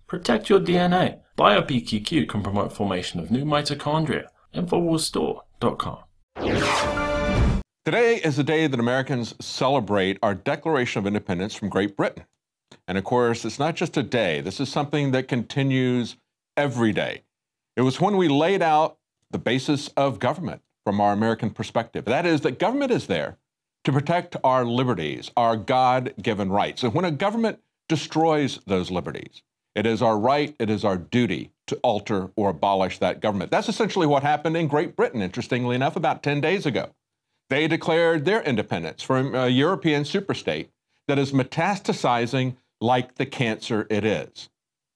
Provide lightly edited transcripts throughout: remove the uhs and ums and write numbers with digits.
Protect your DNA. BioPQQ can promote formation of new mitochondria. Infowarsstore.com. Today is the day that Americans celebrate our Declaration of Independence from Great Britain. And of course, it's not just a day. This is something that continues every day. It was when we laid out the basis of government from our American perspective. That is, that government is there to protect our liberties, our God-given rights. And when a government destroys those liberties, it is our right, it is our duty to alter or abolish that government. That's essentially what happened in Great Britain, interestingly enough, about 10 days ago. They declared their independence from a European superstate that is metastasizing like the cancer it is.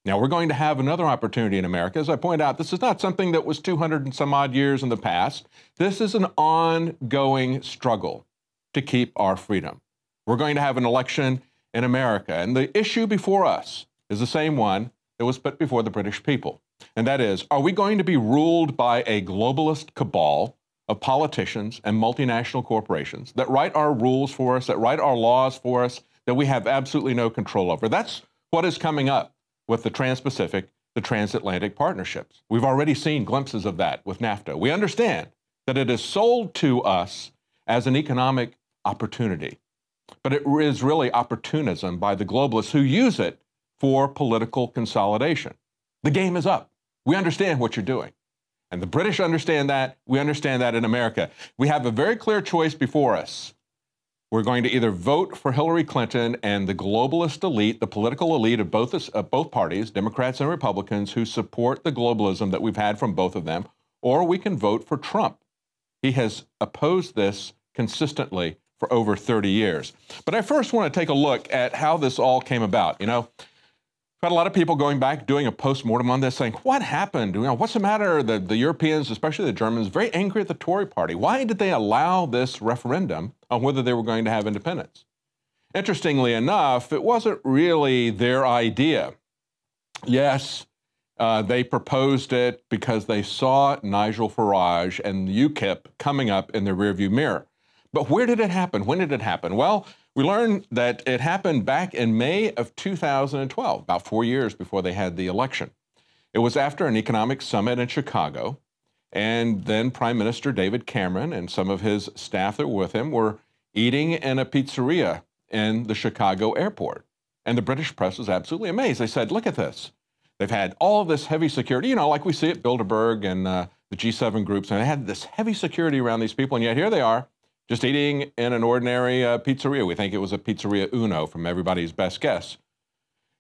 Now, we're going to have another opportunity in America. As I point out, this is not something that was 200 and some odd years in the past. This is an ongoing struggle to keep our freedom. We're going to have an election in America, and the issue before us is the same one that was put before the British people. And that is, are we going to be ruled by a globalist cabal of politicians and multinational corporations that write our rules for us, that write our laws for us, that we have absolutely no control over? That's what is coming up with the Trans-Pacific, the transatlantic partnerships. We've already seen glimpses of that with NAFTA. We understand that it is sold to us as an economic opportunity, but it is really opportunism by the globalists who use it for political consolidation. The game is up. We understand what you're doing. And the British understand that. We understand that in America. We have a very clear choice before us. We're going to either vote for Hillary Clinton and the globalist elite, the political elite of both parties, Democrats and Republicans, who support the globalism that we've had from both of them, or we can vote for Trump. He has opposed this consistently for over 30 years. But I first want to take a look at how this all came about. You know, I've had a lot of people going back, doing a postmortem on this, saying, what happened? You know, what's the matter? The Europeans, especially the Germans, very angry at the Tory party. Why did they allow this referendum on whether they were going to have independence? Interestingly enough, it wasn't really their idea. Yes, they proposed it because they saw Nigel Farage and UKIP coming up in the rearview mirror. But where did it happen? When did it happen? Well, we learned that it happened back in May of 2012, about 4 years before they had the election. It was after an economic summit in Chicago, and then Prime Minister David Cameron and some of his staff that were with him were eating in a pizzeria in the Chicago airport. And the British press was absolutely amazed. They said, look at this. They've had all this heavy security, you know, like we see at Bilderberg and the G7 groups, and they had this heavy security around these people, and yet here they are, just eating in an ordinary pizzeria. We think it was a Pizzeria Uno from Everybody's Best Guess.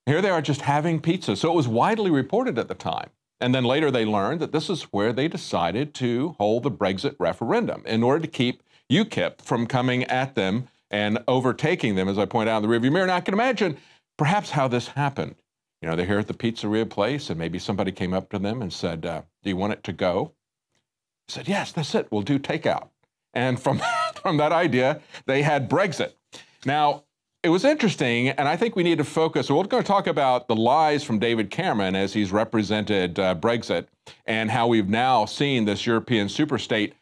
Here they are just having pizza. So it was widely reported at the time. And then later they learned that this is where they decided to hold the Brexit referendum in order to keep UKIP from coming at them and overtaking them, as I point out in the rearview mirror. Now, I can imagine perhaps how this happened. You know, they're here at the pizzeria place, and maybe somebody came up to them and said, do you want it to go? They said, yes, that's it. We'll do takeout. And from that idea, they had Brexit. Now, it was interesting, and I think we need to focus. We're going to talk about the lies from David Cameron as he's represented Brexit, and how we've now seen this European superstate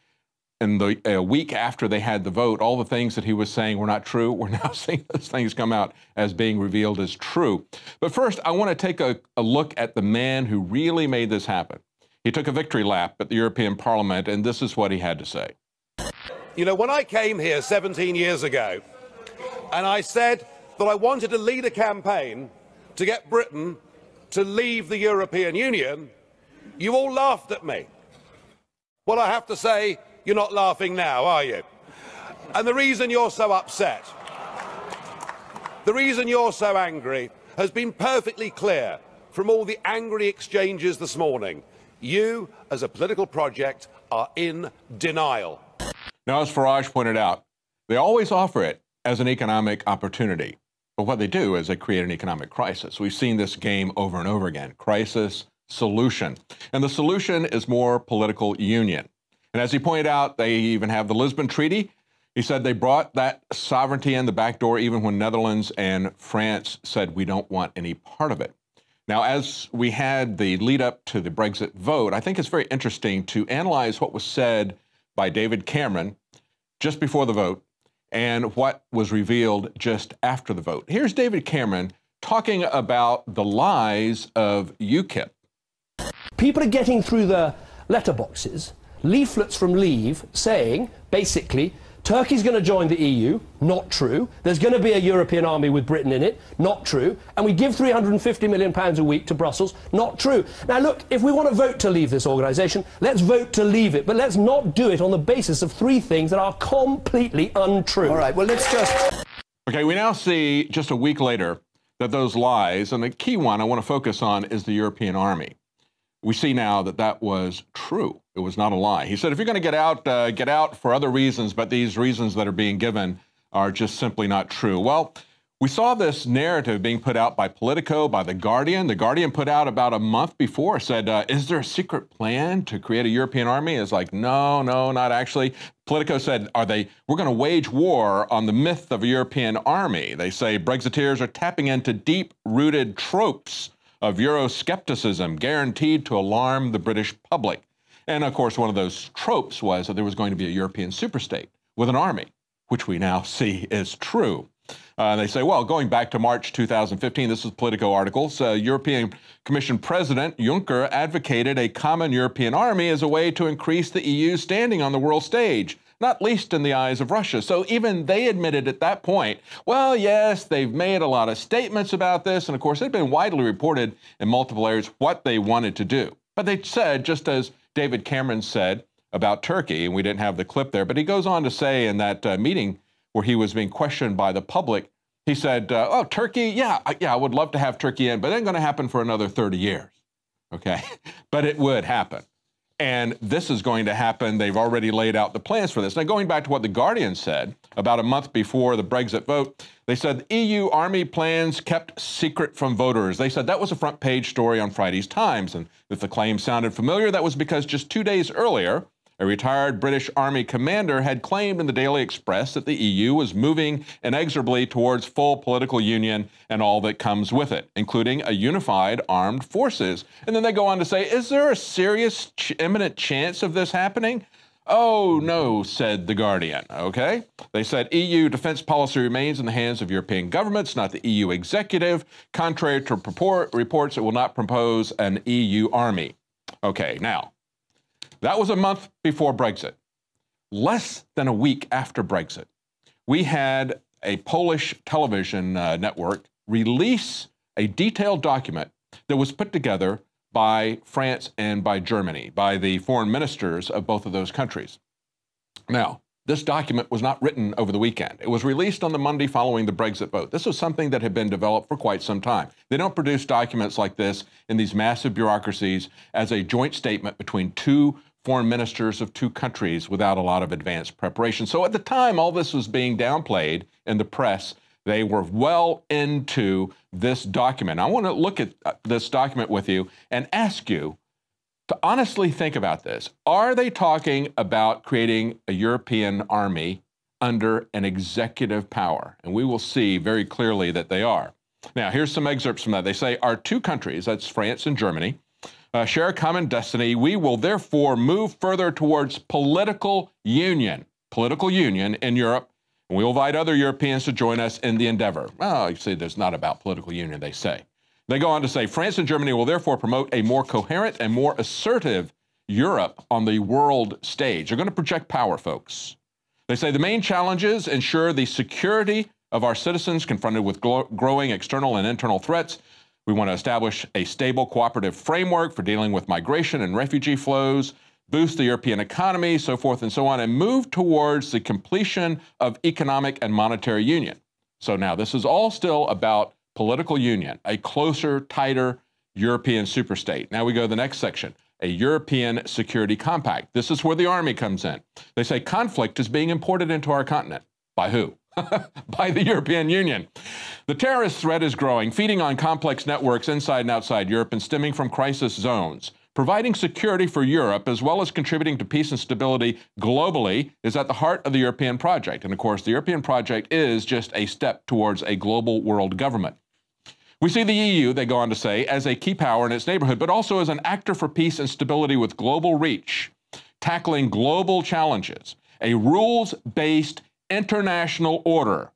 in the week after they had the vote, all the things that he was saying were not true. We're now seeing those things come out as being revealed as true. But first, I want to take a look at the man who really made this happen. He took a victory lap at the European Parliament, and this is what he had to say. You know, when I came here 17 years ago, and I said that I wanted to lead a campaign to get Britain to leave the European Union, you all laughed at me. Well, I have to say, you're not laughing now, are you? And the reason you're so upset, the reason you're so angry, has been perfectly clear from all the angry exchanges this morning. You, as a political project, are in denial. Now, as Farage pointed out, they always offer it as an economic opportunity. But what they do is they create an economic crisis. We've seen this game over and over again. Crisis, solution. And the solution is more political union. And as he pointed out, they even have the Lisbon Treaty. He said they brought that sovereignty in the back door even when Netherlands and France said we don't want any part of it. Now, as we had the lead up to the Brexit vote, I think it's very interesting to analyze what was said by David Cameron just before the vote and what was revealed just after the vote. Here's David Cameron talking about the lies of UKIP. People are getting through the letterboxes leaflets from Leave saying, basically, Turkey's going to join the EU, not true. There's going to be a European army with Britain in it, not true. And we give £350 million a week to Brussels, not true. Now look, if we want to vote to leave this organisation, let's vote to leave it. But let's not do it on the basis of three things that are completely untrue. All right, well, let's just... Okay, we now see, just a week later, that those lies, and the key one I want to focus on is the European army. We see now that that was true. It was not a lie. He said, if you're going to get out for other reasons, but these reasons that are being given are just simply not true. Well, we saw this narrative being put out by Politico, by The Guardian. The Guardian put out about a month before, said, is there a secret plan to create a European army? It's like, no, not actually. Politico said, we're going to wage war on the myth of a European army. They say Brexiteers are tapping into deep-rooted tropes of Euroscepticism guaranteed to alarm the British public. And of course, one of those tropes was that there was going to be a European superstate with an army, which we now see is true. They say, well, going back to March 2015, this is Politico articles, European Commission President Juncker advocated a common European army as a way to increase the EU's standing on the world stage, not least in the eyes of Russia. So even they admitted at that point, well, yes, they've made a lot of statements about this. And of course, it had been widely reported in multiple areas what they wanted to do. But they said, just as David Cameron said about Turkey, and we didn't have the clip there, but he goes on to say in that meeting where he was being questioned by the public, he said, oh, Turkey, yeah, I would love to have Turkey in, but it ain't going to happen for another 30 years. Okay, but it would happen. And this is going to happen. They've already laid out the plans for this. Now, going back to what The Guardian said about a month before the Brexit vote, they said the EU army plans kept secret from voters. They said that was a front page story on Friday's Times. And if the claim sounded familiar, that was because just 2 days earlier, a retired British Army commander had claimed in the Daily Express that the EU was moving inexorably towards full political union and all that comes with it, including a unified armed forces. And then they go on to say, is there a serious imminent chance of this happening? Oh, no, said The Guardian, okay? They said EU defense policy remains in the hands of European governments, not the EU executive. Contrary to reports, it will not propose an EU army. Okay, now, that was a month before Brexit. Less than a week after Brexit, we had a Polish television network release a detailed document that was put together by France and by Germany, by the foreign ministers of both of those countries. Now, this document was not written over the weekend. It was released on the Monday following the Brexit vote. This was something that had been developed for quite some time. They don't produce documents like this in these massive bureaucracies as a joint statement between two foreign ministers of two countries without a lot of advanced preparation. So at the time all this was being downplayed in the press, they were well into this document. I want to look at this document with you and ask you to honestly think about this. Are they talking about creating a European army under an executive power? And we will see very clearly that they are. Now, here's some excerpts from that. They say, our two countries, that's France and Germany, share a common destiny. We will therefore move further towards political union in Europe, and we will invite other Europeans to join us in the endeavor. Well, you see, there's not about political union, they say. They go on to say, France and Germany will therefore promote a more coherent and more assertive Europe on the world stage. They're going to project power, folks. They say the main challenges ensure the security of our citizens confronted with growing external and internal threats. We want to establish a stable cooperative framework for dealing with migration and refugee flows, boost the European economy, so forth and so on, and move towards the completion of economic and monetary union. So now this is all still about political union, a closer, tighter European superstate. Now we go to the next section, a European security compact. This is where the army comes in. They say conflict is being imported into our continent. By who? By the European Union. The terrorist threat is growing, feeding on complex networks inside and outside Europe and stemming from crisis zones. Providing security for Europe, as well as contributing to peace and stability globally, is at the heart of the European project. And of course, the European project is just a step towards a global world government. We see the EU, they go on to say, as a key power in its neighborhood, but also as an actor for peace and stability with global reach, tackling global challenges, a rules-based international order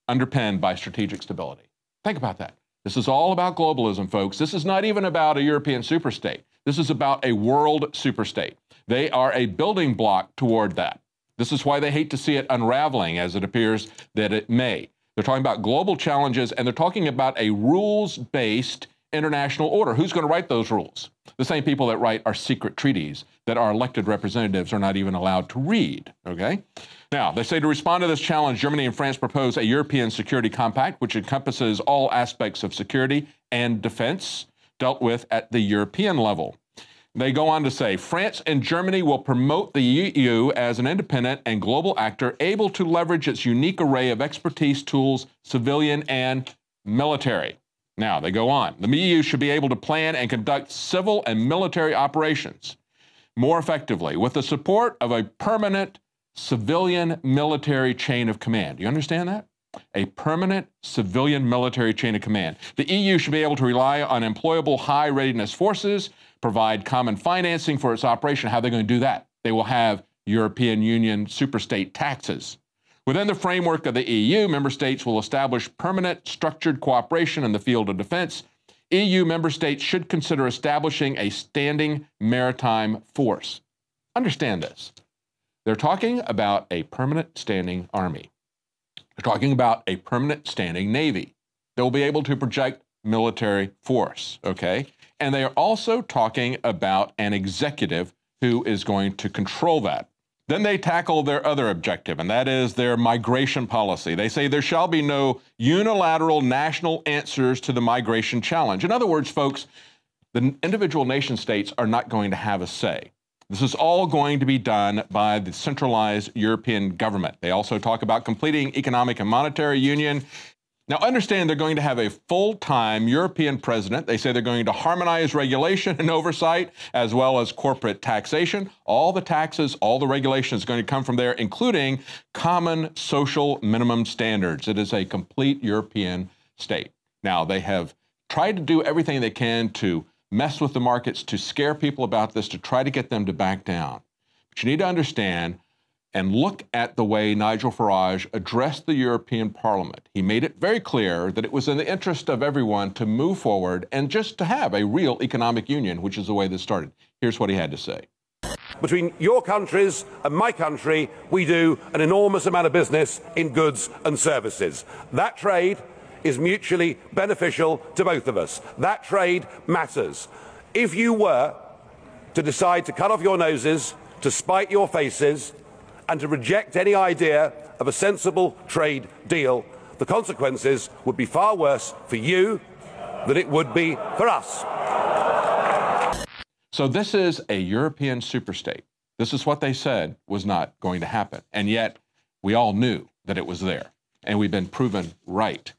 underpinned by strategic stability. Think about that. This is all about globalism, folks. This is not even about a European superstate. This is about a world superstate. They are a building block toward that. This is why they hate to see it unraveling, as it appears that it may. They're talking about global challenges, and they're talking about a rules-based international order. Who's going to write those rules? The same people that write our secret treaties that our elected representatives are not even allowed to read, okay? Now, they say to respond to this challenge, Germany and France propose a European Security Compact, which encompasses all aspects of security and defense dealt with at the European level. They go on to say, France and Germany will promote the EU as an independent and global actor able to leverage its unique array of expertise, tools, civilian and military. Now, they go on. The EU should be able to plan and conduct civil and military operations more effectively with the support of a permanent civilian military chain of command. Do you understand that? A permanent civilian military chain of command. The EU should be able to rely on employable high readiness forces, provide common financing for its operation. How are they going to do that? They will have European Union superstate taxes. Within the framework of the EU, member states will establish permanent structured cooperation in the field of defense. EU member states should consider establishing a standing maritime force. Understand this. They're talking about a permanent standing army. They're talking about a permanent standing navy. They'll be able to project military force, okay? And they are also talking about an executive who is going to control that. Then they tackle their other objective, and that is their migration policy. They say there shall be no unilateral national answers to the migration challenge. In other words, folks, the individual nation states are not going to have a say. This is all going to be done by the centralized European government. They also talk about completing economic and monetary union. Now, understand they're going to have a full-time European president. They say they're going to harmonize regulation and oversight, as well as corporate taxation. All the taxes, all the regulation is going to come from there, including common social minimum standards. It is a complete European state. Now, they have tried to do everything they can to mess with the markets, to scare people about this, to try to get them to back down. But you need to understand and look at the way Nigel Farage addressed the European Parliament. He made it very clear that it was in the interest of everyone to move forward and just to have a real economic union, which is the way this started. Here's what he had to say. Between your countries and my country, we do an enormous amount of business in goods and services. That trade is mutually beneficial to both of us. That trade matters. If you were to decide to cut off your noses, to spite your faces, and to reject any idea of a sensible trade deal, the consequences would be far worse for you than it would be for us. So this is a European superstate. This is what they said was not going to happen. And yet we all knew that it was there, and we've been proven right.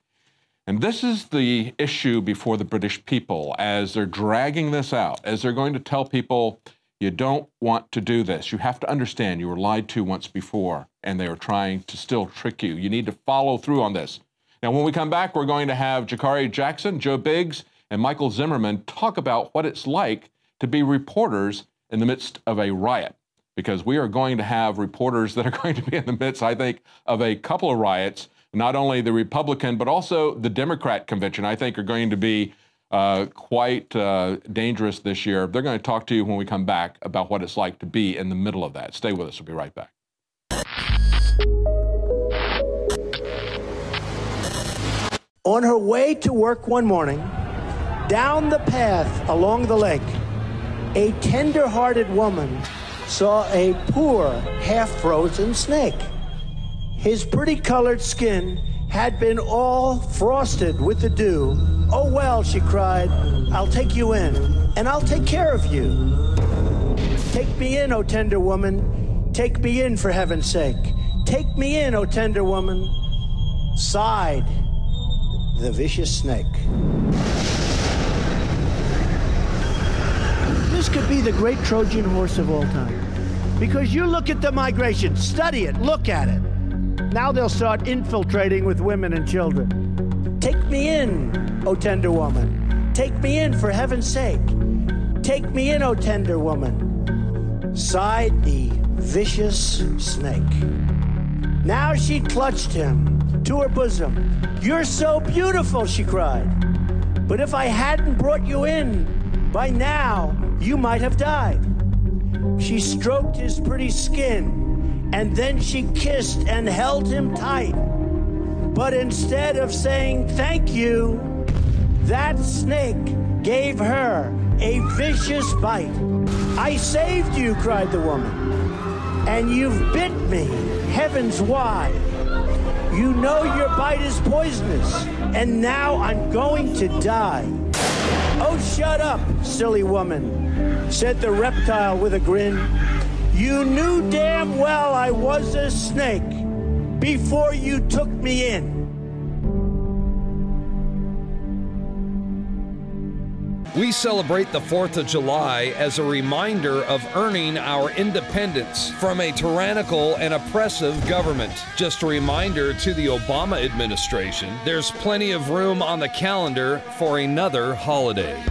And this is the issue before the British people as they're dragging this out, as they're going to tell people, you don't want to do this. You have to understand you were lied to once before, and they are trying to still trick you. You need to follow through on this. Now, when we come back, we're going to have Jakari Jackson, Joe Biggs, and Michael Zimmerman talk about what it's like to be reporters in the midst of a riot, because we are going to have reporters that are going to be in the midst, I think, of a couple of riots. Not only the Republican, but also the Democrat convention, I think, are going to be quite dangerous this year. They're going to talk to you when we come back about what it's like to be in the middle of that. Stay with us. We'll be right back. On her way to work one morning, down the path along the lake, a tender-hearted woman saw a poor, half-frozen snake. His pretty-colored skin had been all frosted with the dew. Oh, well, she cried, I'll take you in, and I'll take care of you. Take me in, O tender woman. Take me in, for heaven's sake. Take me in, O tender woman. Sighed the vicious snake. This could be the great Trojan horse of all time. Because you look at the migration, study it, look at it. Now they'll start infiltrating with women and children. Take me in, O tender woman. Take me in, for heaven's sake. Take me in, O tender woman. Sighed the vicious snake. Now she clutched him to her bosom. You're so beautiful, she cried. But if I hadn't brought you in, by now, you might have died. She stroked his pretty skin, and then she kissed and held him tight. But instead of saying thank you, that snake gave her a vicious bite. I saved you, cried the woman, and you've bit me, heavens why. You know your bite is poisonous, and now I'm going to die. Oh, shut up, silly woman, said the reptile with a grin. You knew damn well I was a snake before you took me in. We celebrate the 4th of July as a reminder of earning our independence from a tyrannical and oppressive government. Just a reminder to the Obama administration, there's plenty of room on the calendar for another holiday.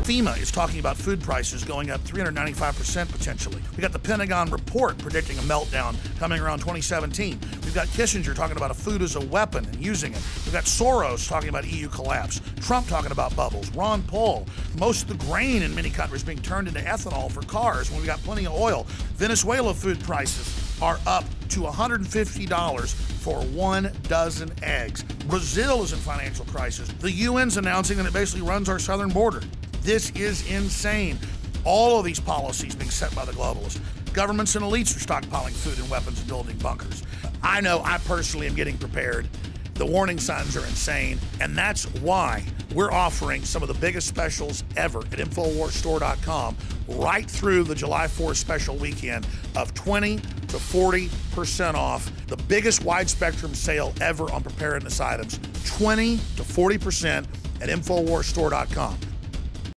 FEMA is talking about food prices going up 395% potentially. We got the Pentagon report predicting a meltdown coming around 2017. We've got Kissinger talking about a food as a weapon and using it. We've got Soros talking about EU collapse. Trump talking about bubbles. Ron Paul. Most of the grain in many countries being turned into ethanol for cars when we got plenty of oil. Venezuela food prices are up to $150 for 1 dozen eggs. Brazil is in financial crisis. The UN's announcing that it basically runs our southern border. This is insane. All of these policies being set by the globalists. Governments and elites are stockpiling food and weapons and building bunkers. I know I personally am getting prepared. The warning signs are insane, and that's why we're offering some of the biggest specials ever at InfoWarsStore.com right through the July 4th special weekend of 20 to 40% off. The biggest wide spectrum sale ever on preparedness items, 20 to 40% at InfoWarsStore.com.